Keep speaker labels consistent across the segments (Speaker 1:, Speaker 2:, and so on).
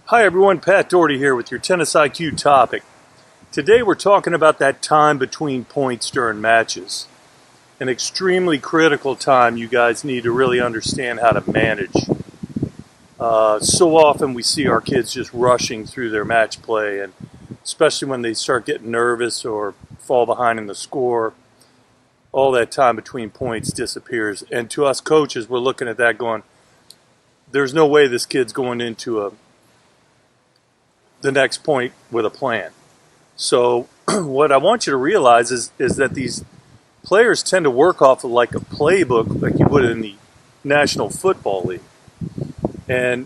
Speaker 1: Hi everyone, Pat Dougherty here with your Tennis IQ topic. Today we're talking about that time between points during matches. An extremely critical time you guys need to really understand how to manage. So often we see our kids just rushing through their match play, and especially when they start getting nervous or fall behind in the score, all that time between points disappears. And to us coaches, we're looking at that going, there's no way this kid's going into the next point with a plan. So what I want you to realize is that these players tend to work off of like a playbook like you would in the National Football League. And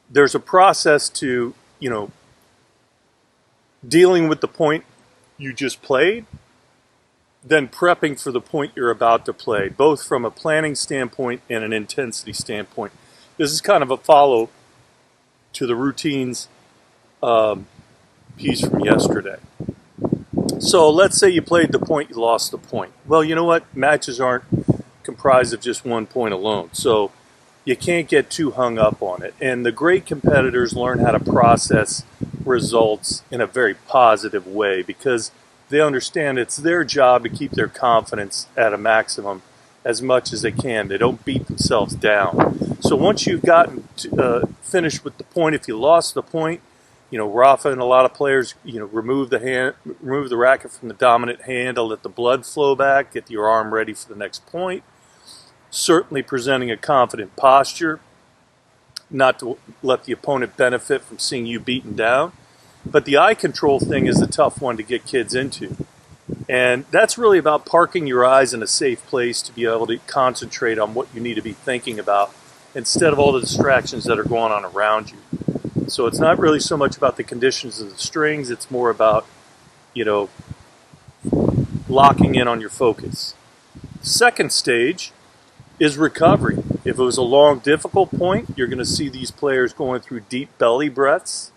Speaker 1: there's a process to, dealing with the point you just played, then prepping for the point you're about to play, both from a planning standpoint and an intensity standpoint. This is kind of a follow to the routines piece from yesterday. So let's say you played the point, you lost the point. Well, you know what? Matches aren't comprised of just one point alone. So you can't get too hung up on it. And the great competitors learn how to process results in a very positive way because they understand it's their job to keep their confidence at a maximum as much as they can. They don't beat themselves down. So once you've gotten finished with the point, if you lost the point, Rafa and a lot of players, remove the racket from the dominant hand to let the blood flow back, get your arm ready for the next point. Certainly presenting a confident posture, not to let the opponent benefit from seeing you beaten down. But the eye control thing is a tough one to get kids into. And that's really about parking your eyes in a safe place to be able to concentrate on what you need to be thinking about instead of all the distractions that are going on around you. So it's not really so much about the conditions of the strings, it's more about, locking in on your focus. Second stage is recovery. If it was a long, difficult point, you're going to see these players going through deep belly breaths.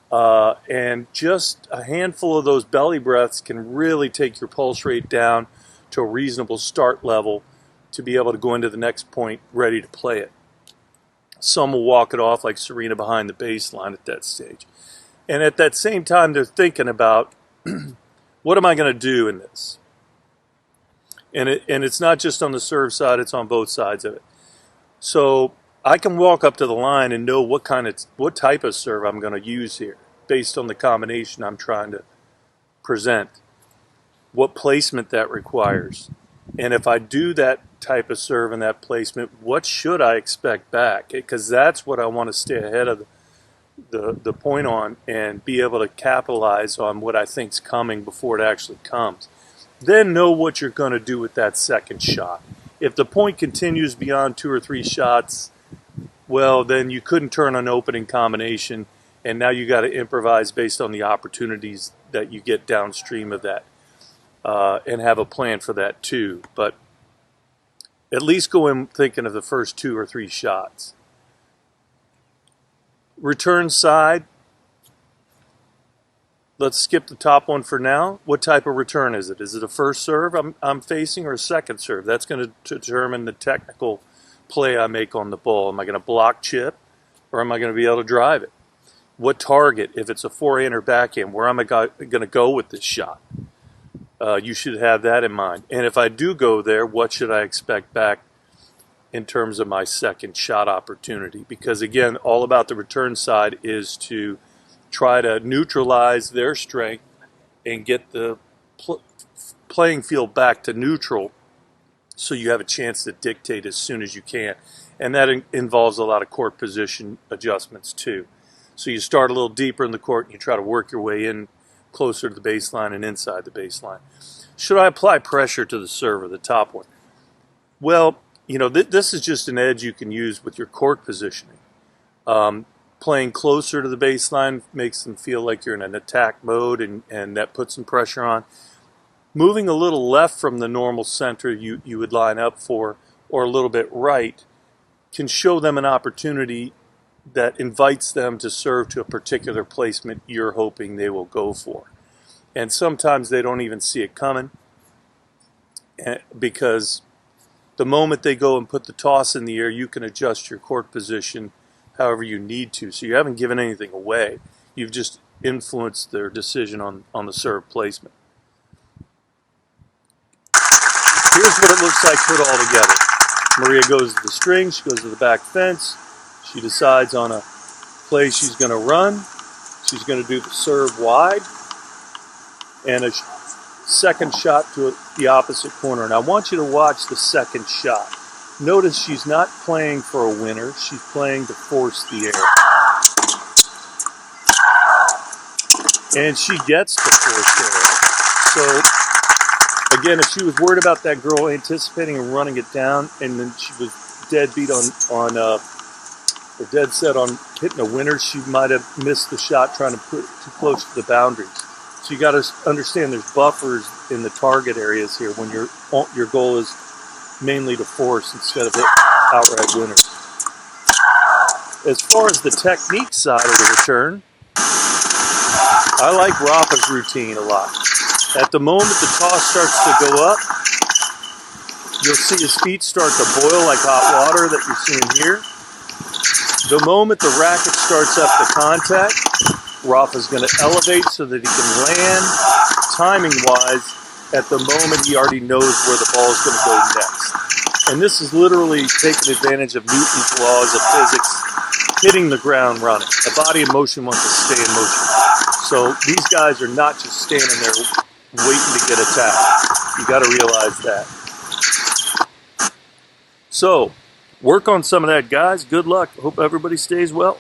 Speaker 1: And just a handful of those belly breaths can really take your pulse rate down to a reasonable start level to be able to go into the next point ready to play it. Some will walk it off like Serena behind the baseline at that stage. And at that same time, they're thinking about, what am I going to do in this? And it's not just on the serve side, it's on both sides of it. So I can walk up to the line and know what type of serve I'm going to use here based on the combination I'm trying to present, what placement that requires. And if I do that type of serve and that placement, what should I expect back? Because that's what I want to stay ahead of the point on and be able to capitalize on what I think's coming before it actually comes. Then know what you're going to do with that second shot. If the point continues beyond 2 or 3 shots, well, then you couldn't turn an opening combination, and now you got to improvise based on the opportunities that you get downstream of that, and have a plan for that too. But at least go in thinking of the first 2 or 3 shots. Return side. Let's skip the top one for now. What type of return is it? Is it a first serve I'm facing or a second serve? That's going to determine the technical play I make on the ball. Am I going to block chip or am I going to be able to drive it? What target? If it's a forehand or backhand, where am I going to go with this shot? You should have that in mind. And if I do go there, what should I expect back in terms of my second shot opportunity? Because again, all about the return side is to try to neutralize their strength and get the playing field back to neutral so you have a chance to dictate as soon as you can. And that involves a lot of court position adjustments too. So you start a little deeper in the court and you try to work your way in closer to the baseline and inside the baseline. Should I apply pressure to the server, the top one? Well, this is just an edge you can use with your court positioning. Playing closer to the baseline makes them feel like you're in an attack mode, and that puts some pressure on. Moving a little left from the normal center you would line up for, or a little bit right, can show them an opportunity that invites them to serve to a particular placement you're hoping they will go for. And sometimes they don't even see it coming because the moment they go and put the toss in the air, you can adjust your court position however you need to. So you haven't given anything away. You've just influenced their decision on the serve placement. Here's what it looks like put all together. Maria goes to the string, she goes to the back fence, she decides on a play she's going to run. She's going to do the serve wide and a second shot to the opposite corner. And I want you to watch the second shot. Notice she's not playing for a winner, she's playing to force the error. And she gets the forced error. So again, if she was worried about that girl anticipating and running it down, and then she was dead beat or dead set on hitting a winner, she might have missed the shot trying to put it too close to the boundaries. So you got to understand there's buffers in the target areas here when your goal is mainly to force instead of hit outright winners. As far as the technique side of the return, I like Rafa's routine a lot. At the moment the toss starts to go up, you'll see his feet start to boil like hot water that you're seeing here. The moment the racket starts up to contact, Rafa's going to elevate so that he can land. Timing-wise, at the moment he already knows where the ball is going to go next. And this is literally taking advantage of Newton's laws of physics, hitting the ground running. The body in motion wants to stay in motion. So these guys are not just standing there waiting to get attacked. You got to realize that. So, work on some of that, guys. Good luck. Hope everybody stays well.